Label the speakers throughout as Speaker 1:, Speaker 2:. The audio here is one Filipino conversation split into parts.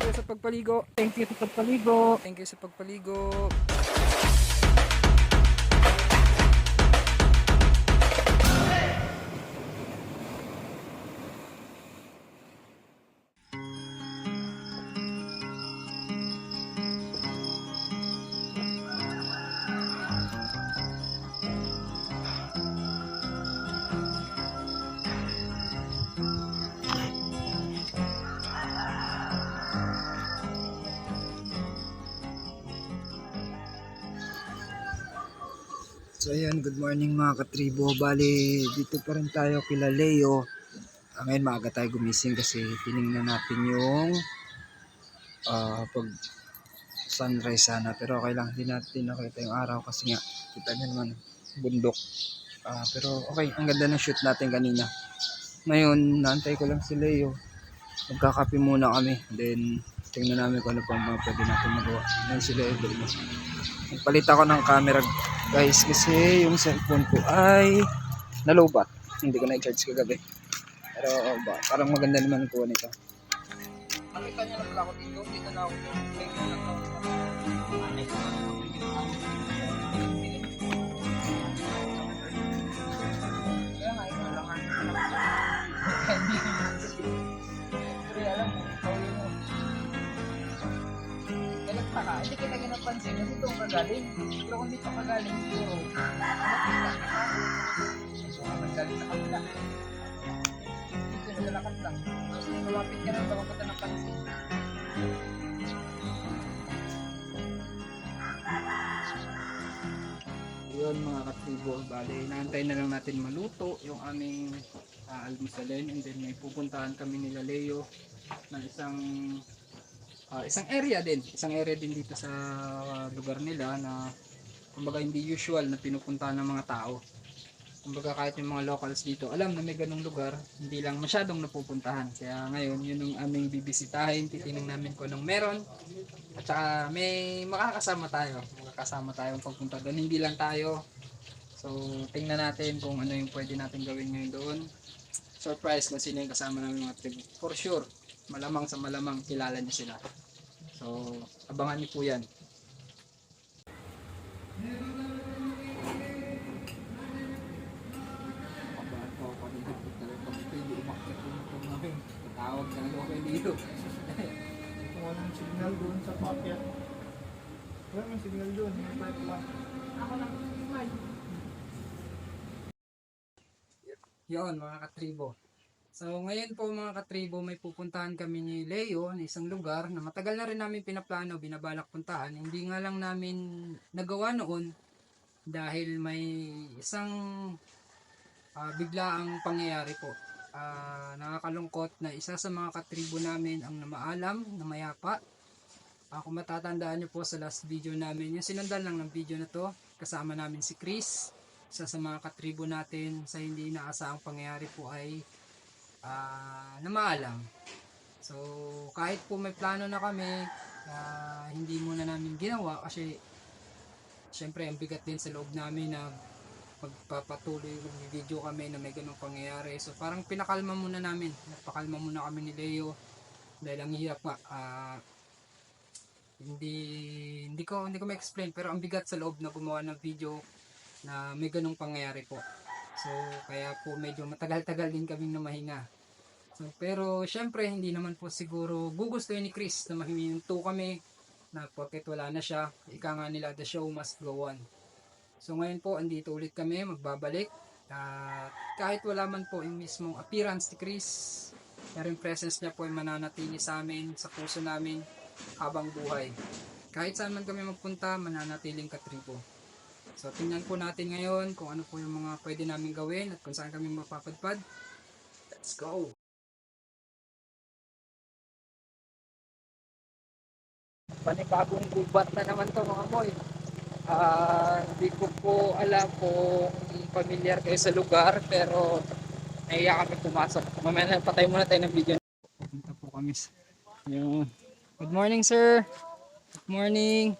Speaker 1: Sa pagpaligo. Thank you sa pagpaligo. Thank you sa pagpaligo.
Speaker 2: So ayun, good morning mga katribo. Bali, dito pa rin tayo kila Leo. Ngayon maaga tayo gumising kasi tinignan natin yung pag sunrise sana. Pero okay lang, hindi natin nakita yung araw kasi nga, kita nyo naman, bundok. Pero okay, ang ganda ng shoot natin kanina. Ngayon, naantay ko lang si Leo. Magkakape muna kami. Then, tingnan namin kung ano pa mga pwede natin magawa. Ngayon si Leo doon. Nagpalit ako ng camera guys kasi yung cellphone ko ay nalobat. Hindi ko na-charge kagabi. Pero parang maganda naman ko nito. Nakita niyo na pala ako dito. Dito na ako. Kaya nga ito lang ang hindi kita ginapansin kasi ito ang kagaling. Pero kung dito kagaling, siguro nakita ka. So, magaling sa kabila. Dito nalalakad lang. So, malapit ka na ito kung ng pansin. Yun mga katribo, bali, inaantay na lang natin maluto yung aming almusalin. And then may pupuntahan kami nila Leo ng isang area din dito sa lugar nila na kumbaga hindi usual na pinupuntahan ng mga tao. Kumbaga kahit yung mga locals dito alam na may ganung lugar, hindi lang masyadong napupuntahan. Kaya ngayon yun ang aming bibisitahin, titingnan namin kung anong meron. At saka may makakasama tayong pagpunta doon, hindi lang tayo. So tingnan natin kung ano yung pwede natin gawin ngayon doon. Surprise kung sino yung kasama namin mga tribo. For sure, malamang sa malamang kilala niyo sila. So, abangan niyo po yan. Tawag na ako kayo dito.
Speaker 3: Kung walang signal doon sa packet. Wala may signal doon. May pipe lang. Ako lang.
Speaker 1: Yun mga katribo. So ngayon po mga katribo, may pupuntahan kami ni Leo na isang lugar na matagal na rin namin pinaplano, binabalak puntahan. Hindi nga lang namin nagawa noon dahil may isang biglaang pangyayari po. Nakakalungkot na isa sa mga katribo namin ang namaalam, namayapa. Kung matatandaan nyo po sa last video namin, yung sinundan lang ng video na to, kasama namin si Chris. Isa sa mga katribo natin sa hindi inaasahang pangyayari po ay namaalam. So kahit po may plano na kami, hindi muna namin ginawa kasi syempre ang bigat din sa loob namin na pagpapatuloy mag-video kami na may ganung pangyayari. So parang pinakalma muna namin, napakalma muna kami ni Leo dahil ang hirap nga. Hindi ko ma-explain pero ang bigat sa loob na gumawa ng video na may ganung pangyayari po. So kaya po medyo matagal-tagal din kaming namahinga. So, pero syempre hindi naman po siguro gugustuhin ni Chris na mahiminto kami na porket wala na siya. Ika nga nila, the show must go on. So ngayon po andito ulit kami, magbabalik. Kahit wala man po yung mismong appearance ni Chris, pero yung presence niya po ay mananatili sa amin, sa puso namin habang buhay. Kahit saan man kami magpunta, mananatiling katribo. So tingnan po natin ngayon kung ano po yung mga pwede namin gawin at kung saan kami mapapadpad. Let's go! Panibagong gubat na naman to mga boy. Hindi ko po alam kung familiar kayo sa lugar, pero nahiya kami pumasok. Mamaya na patay muna tayo ng video. Punta po kami sa yung... Good morning, sir. Good morning.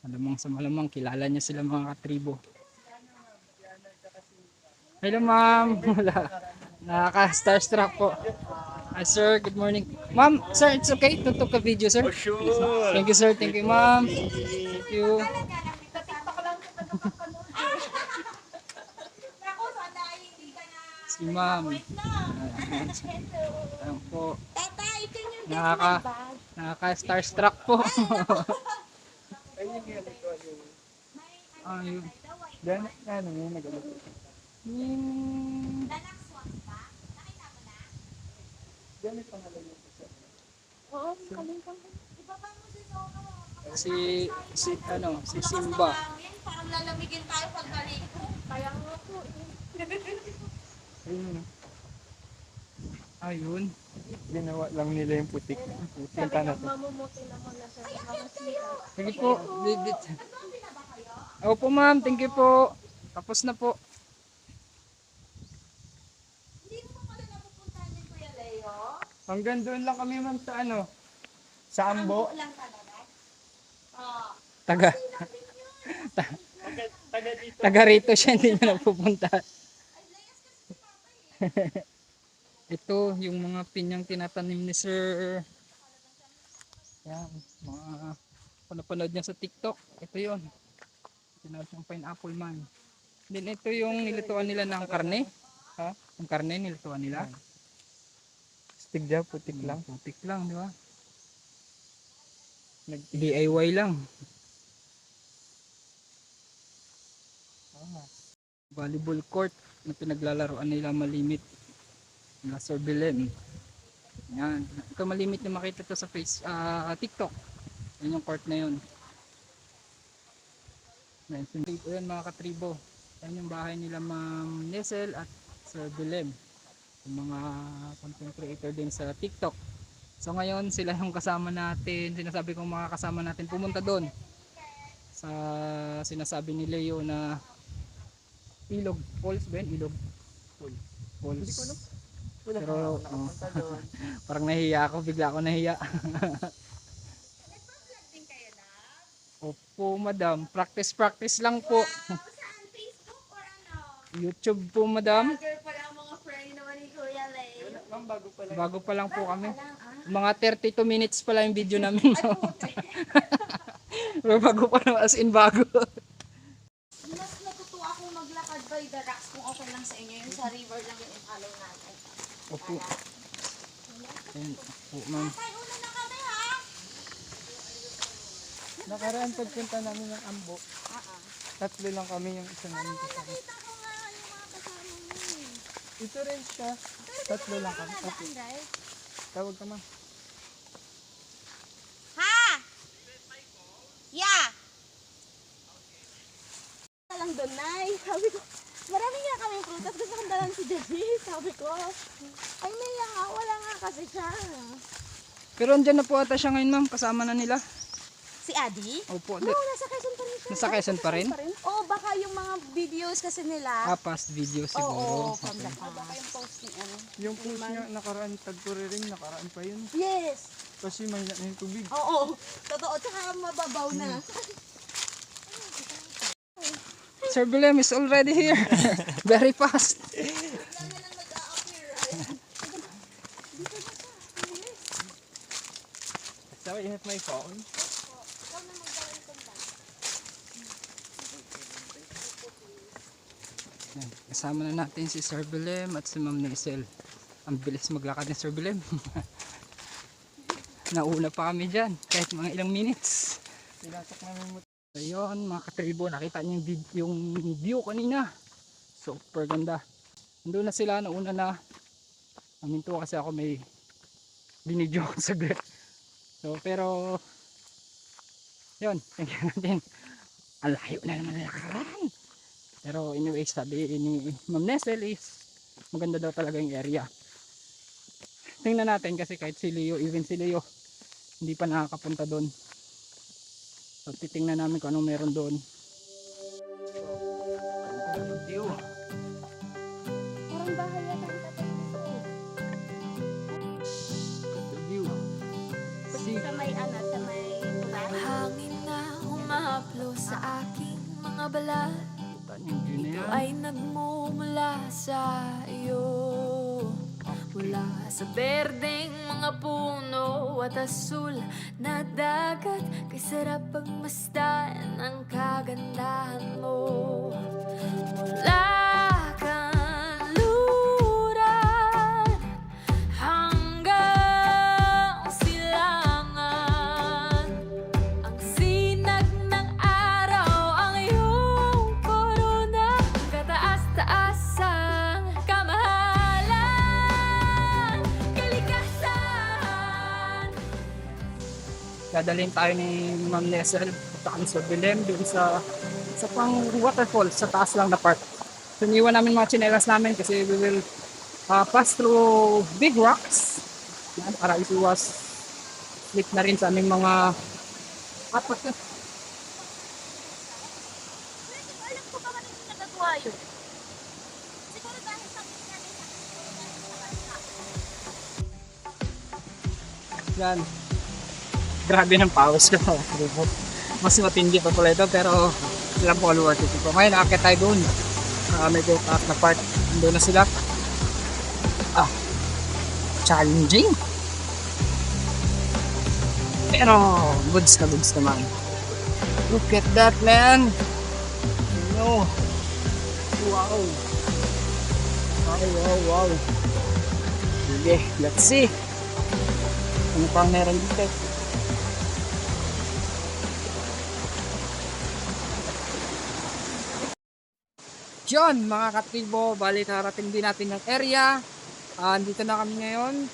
Speaker 1: Malamang sa malamang kilala niya sila mga katribo. Hello ma'am. Wala. Nakaka-starstruck po. Sir, good morning. Ma'am, sir, it's okay to take a video, sir?
Speaker 3: Sure.
Speaker 1: Thank you, sir. Thank you, ma'am. Thank you. Si ma'am. Ayan po. Nakaka-starstruck po. Ayun.
Speaker 3: Dan, ano yung nag-alok?
Speaker 1: Hmm.
Speaker 3: Dan, may pangalan yung isa.
Speaker 4: Oo, kalimutan ko.
Speaker 1: Si Simba.
Speaker 4: Parang lalamigin tayo pag galiko. Kaya nga po
Speaker 1: Ayun. Ayun.
Speaker 3: Ginawa lang nila yung putik.
Speaker 4: Sabi
Speaker 3: Punta
Speaker 4: ko,
Speaker 3: na to.
Speaker 4: mamumuti naman na sa mga sira.
Speaker 1: Sige po. Bibit. Opo ma'am, thank you po. Tapos na po.
Speaker 4: Hindi mo pala napupuntahan ni Kuya Leo?
Speaker 3: Hanggang doon lang kami ma'am sa ano? Sa Ambo.
Speaker 4: Lang talaga? Oo.
Speaker 1: Taga. Taga rito siya, hindi na napupunta. Ito, yung mga pinyang tinatanim ni Sir. Yan, mga panapanood niya sa TikTok. Ito yon. Tinawag siyang pineapple man. Then ito yung nilutuan nila ng karne. Ha? Yung karne nilutuan nila.
Speaker 3: Stig dyan, putik lang.
Speaker 1: Putik lang, di ba? Nag-DIY lang. Volleyball court na pinaglalaroan nila malimit. Na Sir Belen. Yan. Ito malimit na makita to sa TikTok. Yan yung court na yun. Yan mga katribo. Yan yung bahay nila Ma'am Nesel at Sir Belen. Yung mga content creator din sa TikTok. So ngayon sila yung kasama natin. Sinasabi kong mga kasama natin pumunta doon. Sa sinasabi ni Leo na Ilog Falls ba yun? Ilog Falls. Pero parang nahiya ako, bigla ako nahiya.
Speaker 4: Nagpa-vlog din kayo na?
Speaker 1: Opo madam, practice lang po.
Speaker 4: Saan? Facebook or ano?
Speaker 1: YouTube po madam.
Speaker 4: Vlogger pala ang mga friend naman ni Kuya Leo.
Speaker 3: Ma'am, bago pa lang.
Speaker 1: Bago pa lang po kami.
Speaker 4: Lang ah.
Speaker 1: Mga 32 minutes pa lang yung video namin. No? Pero bago pa lang, as in bago.
Speaker 4: Mas natutuwa akong maglakad by the rocks kung okay lang sa inyo. Yung sa river lang yung follow natin.
Speaker 1: Opo. Ayun po ma'am.
Speaker 4: Tay, una na kami ha?
Speaker 3: Nakaraan pagpunta namin ng Ambo. Tatlo lang kami yung isa namin kasama.
Speaker 4: Nakita ko nga yung mga kasama mo eh.
Speaker 3: Ito rin siya. Tatlo lang kami. Okay.
Speaker 4: Guys.
Speaker 3: Tawag ka ma'am.
Speaker 4: Ha? Yeah. Lang doon, Nay. Sabi ko, marami nga kami prutas. Gusto kong dalan si Debbie. Sabi ko, ay Naya nga, wala nga kasi siya.
Speaker 1: Pero andyan na po ata siya ngayon ma'am, kasama na nila.
Speaker 4: Si Adi?
Speaker 1: Opo.
Speaker 4: No, nasa Quezon pa rin siya.
Speaker 1: Nasa Quezon pa rin?
Speaker 4: Oo, baka yung mga videos kasi nila.
Speaker 1: Past video
Speaker 4: Oo,
Speaker 1: siguro.
Speaker 4: from the
Speaker 1: Okay.
Speaker 4: past. Baka yung post ni ano.
Speaker 3: Yung post niya nakaraan tagpuri rin. Nakaraan pa yun.
Speaker 4: Yes.
Speaker 3: Kasi may na yung tubig.
Speaker 4: Oo. Totoo. Tsaka mababaw na.
Speaker 1: Sir Belen is already here. Very fast.
Speaker 4: Bigla na lang nag-a-appear.
Speaker 3: So, you have my phone?
Speaker 4: Ikaw na magdala yung contact.
Speaker 1: Yan, kasama na natin si Sir Belen at si Ma'am Nesel. Ang bilis maglakad ni Sir Belen. Nauna pa kami dyan, kahit mga ilang minutes.
Speaker 3: Pinasok namin mo.
Speaker 1: Ayun mga katribo, nakita niyo yung view kanina. Super ganda. Nandun na sila, nauna na. Naminto kasi ako, may binidyo ako saglit. So pero, yun, thank you natin. Ang layo na naman nakaraan. Pero anyway, sabi ni Ma'am Nesel is maganda daw talaga yung area. Tingnan natin kasi kahit si Leo, even si Leo, hindi pa nakakapunta doon. So titingnan namin kung anong meron doon. View.
Speaker 4: Parang bahay yata ang tatay nito.
Speaker 1: The view. See.
Speaker 4: Sa may sa may tulay.
Speaker 5: Hangin na humahaplo sa aking mga balat,
Speaker 1: Kita niyo yung view na yan.
Speaker 5: ay nagmumula sa iyo. Mula sa berdeng mga puno at asul na dagat, kay sarap pagmasdan ang kagandahan mo. Mula kanluran hanggang silangan, ang sinag ng araw ang iyong korona, kataas-taasang kamahalan, kalikasan.
Speaker 1: Dadalhin tayo ni Ma'am Nesel punta kami sa Belem doon sa pang waterfall sa taas lang na part. So iniwan namin mga tsinelas namin kasi we will pass through big rocks. Yan, para isuwas slip na rin sa aming mga
Speaker 4: Hindi ko alam kung bakit hindi nagagawa yun. Siguro dahil sa
Speaker 1: yan. Grabe ng pawis ko. Mas matindi pa pala ito pero sila po kaluwat ito. Ngayon nakakit tayo doon. Medyo taas na part. Doon na sila. Challenging. Pero goods naman. Look at that, man. No. Wow. Wow. Sige, let's see. Ano pang meron dito? Yun, mga katribo, bali narating din natin yung area. Dito na kami ngayon.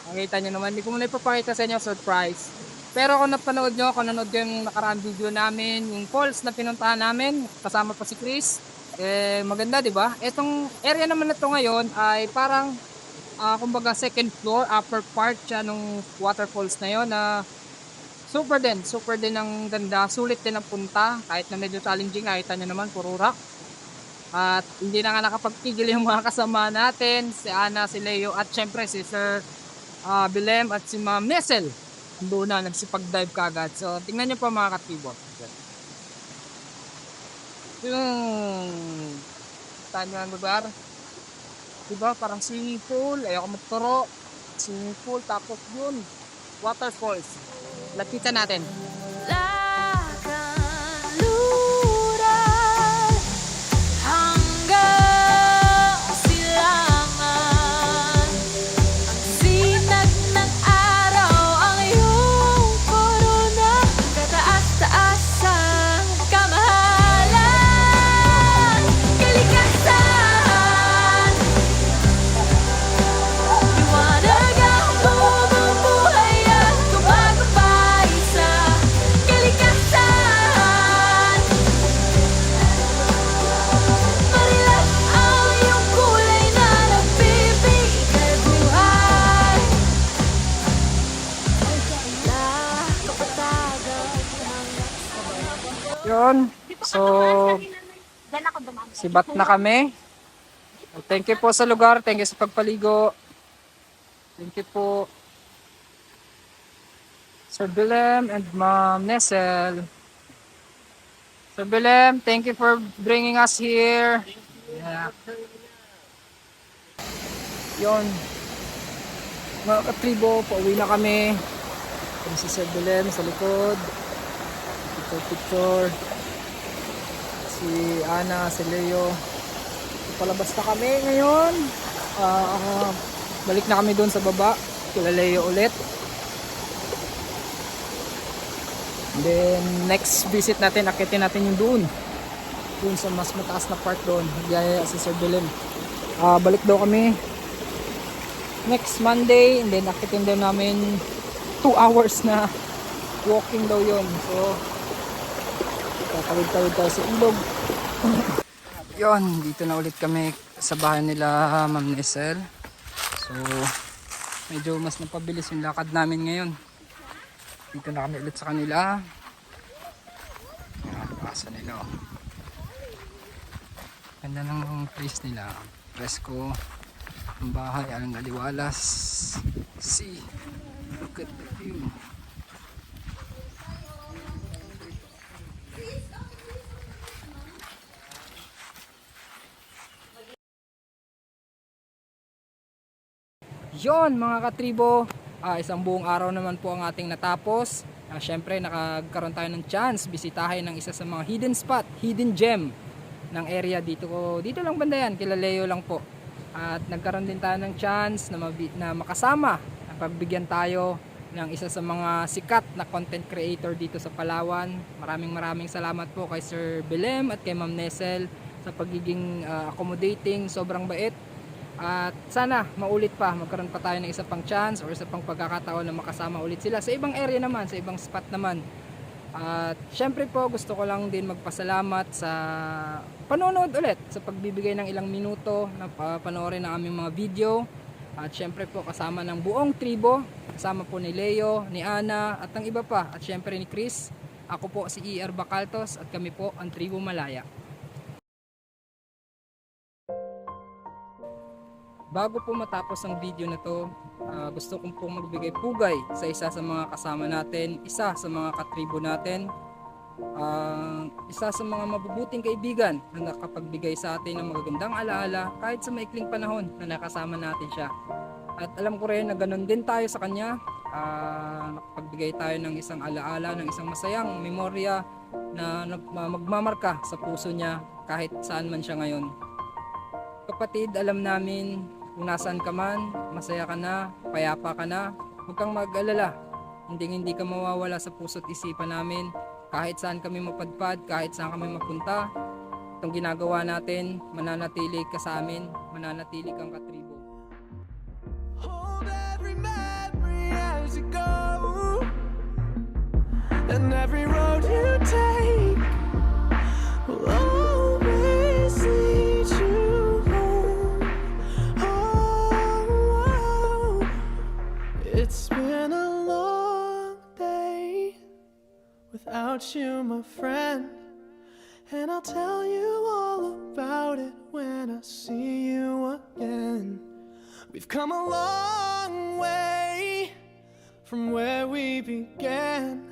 Speaker 1: Makita nyo naman, hindi ko muna ipapakita sa inyo, surprise. Pero kung napanood nyo, kung nanood yung nakaraang video namin, yung falls na pinuntahan namin, kasama pa si Chris, maganda, di ba? Etong area naman na to ngayon ay parang, kumbaga second floor, upper part siya nung waterfalls na yon na super din ang ganda, sulit din ang punta, kahit na medyo challenging, nakita nyo naman, puro rock. At hindi na nga nakapagpigil yung mga kasama natin, si Ana, si Leo, at syempre si Sir Belem at si Ma'am Nesel. Doon na, nagsipag-dive kagad. So, tingnan nyo po mga katibo. Yung saan yung lugar? Diba? Parang swimming pool. Ayoko magturo. Swimming pool. Tapos yun, waterfalls. Lapitan natin.
Speaker 5: Lakanluran hanggang silangan, ang sinag ng araw ang iyong korona, kataas-taasang kamahalan, kalikasan. Liwanag ang bumubuhay at gumagabay sa kalikasan. Marilat ang iyong kulay na nagbibigay buhay. La kapatagan hanggang
Speaker 1: Yun. So,
Speaker 4: Diyan ako dumami.
Speaker 1: sibat na kami. Thank you po sa lugar. Thank you sa pagpaligo. Thank you po Sir Belem and Ma'am Nesel. Sir Belem, thank you for bringing us here. Yeah. Yun. Mga katribo, pauwi na kami. Yung si Sir Belem sa likod. Picture. Si Ana, si Leo. Palabas na kami ngayon. Balik na kami doon sa baba. Kila Leo ulit. And then next visit natin, akitin natin yung doon. Doon sa mas mataas na part doon. Gaya si Sir Belem. Balik daw kami next Monday. And then akitin daw namin 2 hours na walking daw yun. So, tatawid-tawid tayo sa ilog. Yon, dito na ulit kami sa bahay nila Ma'am Nesel. So, medyo mas napabilis yung lakad namin ngayon. Dito na kami ulit sa kanila. Ayan, pasa nila. Oh. Ganda ng place nila. Presko. Ang bahay, alang galiwalas. See, look at the view. Yon mga katribo, isang buong araw naman po ang ating natapos. Syempre nakagkaroon tayo ng chance bisitahin ng isa sa mga hidden spot, hidden gem ng area dito lang banda yan, kila Leo lang po. At nagkaroon din tayo ng chance na makasama, pagbigyan tayo ng isa sa mga sikat na content creator dito sa Palawan. Maraming salamat po kay Sir Belem at kay Ma'am Nesel sa pagiging accommodating, sobrang bait. At sana maulit pa, magkaroon pa tayo ng isa pang chance or isa pang pagkakataon na makasama ulit sila sa ibang area naman, sa ibang spot naman. At syempre po gusto ko lang din magpasalamat sa panonood ulit, sa pagbibigay ng ilang minuto na panoorin ng aming mga video. At syempre po kasama ng buong tribo, kasama po ni Leo, ni Ana at ng iba pa, at syempre ni Chris. Ako po si ER Bacaltos at kami po ang Tribo Malaya. Bago po matapos ang video na to, gusto kong po magbigay pugay sa isa sa mga kasama natin, isa sa mga katribo natin, isa sa mga mabubuting kaibigan na nakapagbigay sa atin ng magagandang alaala kahit sa maikling panahon na nakasama natin siya. At alam ko rin na ganun din tayo sa kanya, nakapagbigay tayo ng isang alaala, ng isang masayang memorya na magmamarka sa puso niya kahit saan man siya ngayon. Kapatid, alam namin kung nasaan ka man, masaya ka na, payapa ka na, huwag kang mag-alala. Hindi ka mawawala sa puso't isipan namin. Kahit saan kami mapadpad, kahit saan kami mapunta, itong ginagawa natin, mananatili ka sa amin, mananatili kang katribo.
Speaker 6: Hold every memory as you go, and every road you take will always lead you home. Oh, it's been a long day without you, my friend, and I'll tell you all about it when I see you again. We've come a long way from where we began.